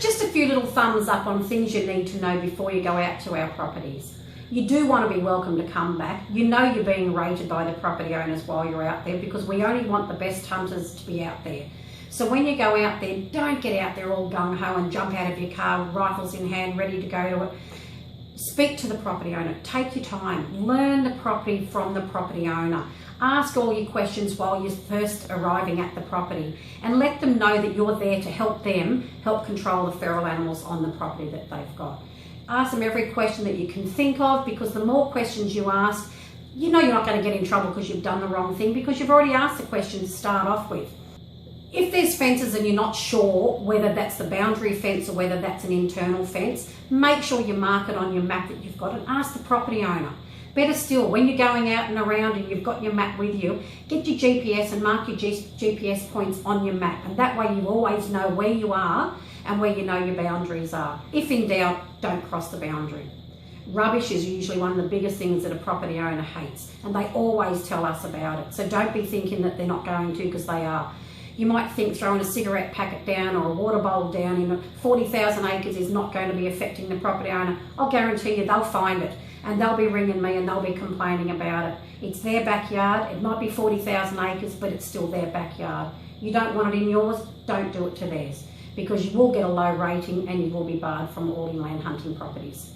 just a few little thumbs up on things you need to know before you go out to our properties. You do want to be welcome to come back. You know you're being rated by the property owners while you're out there, because we only want the best hunters to be out there. So when you go out there, don't get out there all gung-ho and jump out of your car, rifles in hand, ready to go to it. Speak to the property owner. Take your time. Learn the property from the property owner. Ask all your questions while you're first arriving at the property, and let them know that you're there to help them help control the feral animals on the property that they've got. Ask them every question that you can think of, because the more questions you ask, you know you're not going to get in trouble because you've done the wrong thing, because you've already asked the question to start off with. If there's fences and you're not sure whether that's the boundary fence or whether that's an internal fence, make sure you mark it on your map that you've got and ask the property owner. Better still, when you're going out and around and you've got your map with you, get your GPS and mark your GPS points on your map, and that way you always know where you are and where you know your boundaries are. If in doubt, don't cross the boundary. Rubbish is usually one of the biggest things that a property owner hates, and they always tell us about it. So don't be thinking that they're not going to, because they are. You might think throwing a cigarette packet down or a water bowl down in 40,000 acres is not going to be affecting the property owner. I'll guarantee you they'll find it, and they'll be ringing me and they'll be complaining about it. It's their backyard. It might be 40,000 acres, but it's still their backyard. You don't want it in yours, don't do it to theirs, because you will get a low rating and you will be barred from all inland hunting properties.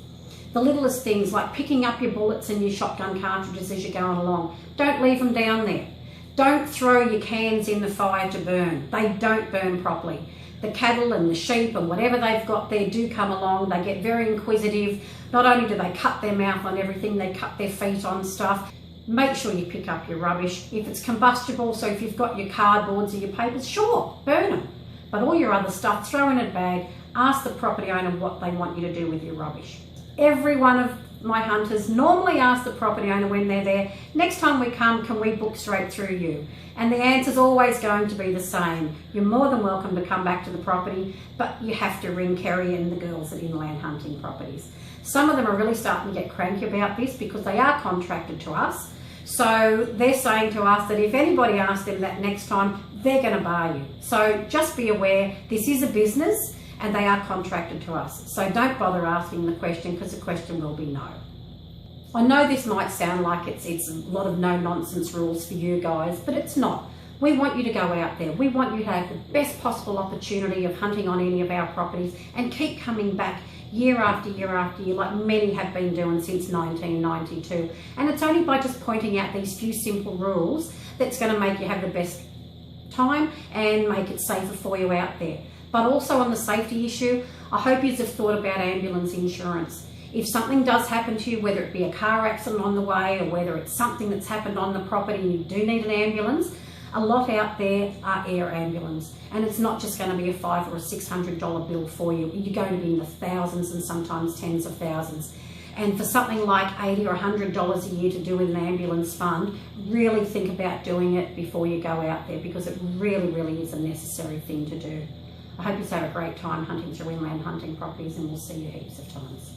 The littlest things like picking up your bullets and your shotgun cartridges as you're going along, don't leave them down there. Don't throw your cans in the fire to burn. They don't burn properly. The cattle and the sheep and whatever they've got there do come along. They get very inquisitive. Not only do they cut their mouth on everything, they cut their feet on stuff. Make sure you pick up your rubbish. If it's combustible, so if you've got your cardboards or your papers, sure, burn them. But all your other stuff, throw in a bag. Ask the property owner what they want you to do with your rubbish. Every one of my hunters normally ask the property owner when they're there, next time we come, can we book straight through you? And the answer's always going to be the same. You're more than welcome to come back to the property, but you have to ring Kerry and the girls at Inland Hunting Properties. Some of them are really starting to get cranky about this because they are contracted to us. So they're saying to us that if anybody asks them that next time, they're going to bar you. So just be aware, this is a business and they are contracted to us. So don't bother asking the question, because the question will be no. I know this might sound like it's a lot of no-nonsense rules for you guys, but it's not. We want you to go out there. We want you to have the best possible opportunity of hunting on any of our properties and keep coming back year after year after year, like many have been doing since 1992. And it's only by just pointing out these few simple rules that's going to make you have the best time and make it safer for you out there. But also on the safety issue, I hope you have thought about ambulance insurance. If something does happen to you, whether it be a car accident on the way or whether it's something that's happened on the property and you do need an ambulance, a lot out there are air ambulance, and it's not just going to be a $500 or $600 bill for you. You're going to be in the thousands and sometimes tens of thousands. And for something like $80 or $100 a year to do in an ambulance fund, really think about doing it before you go out there, because it really, really is a necessary thing to do. I hope you have a great time hunting through Inland Hunting Properties, and we'll see you heaps of times.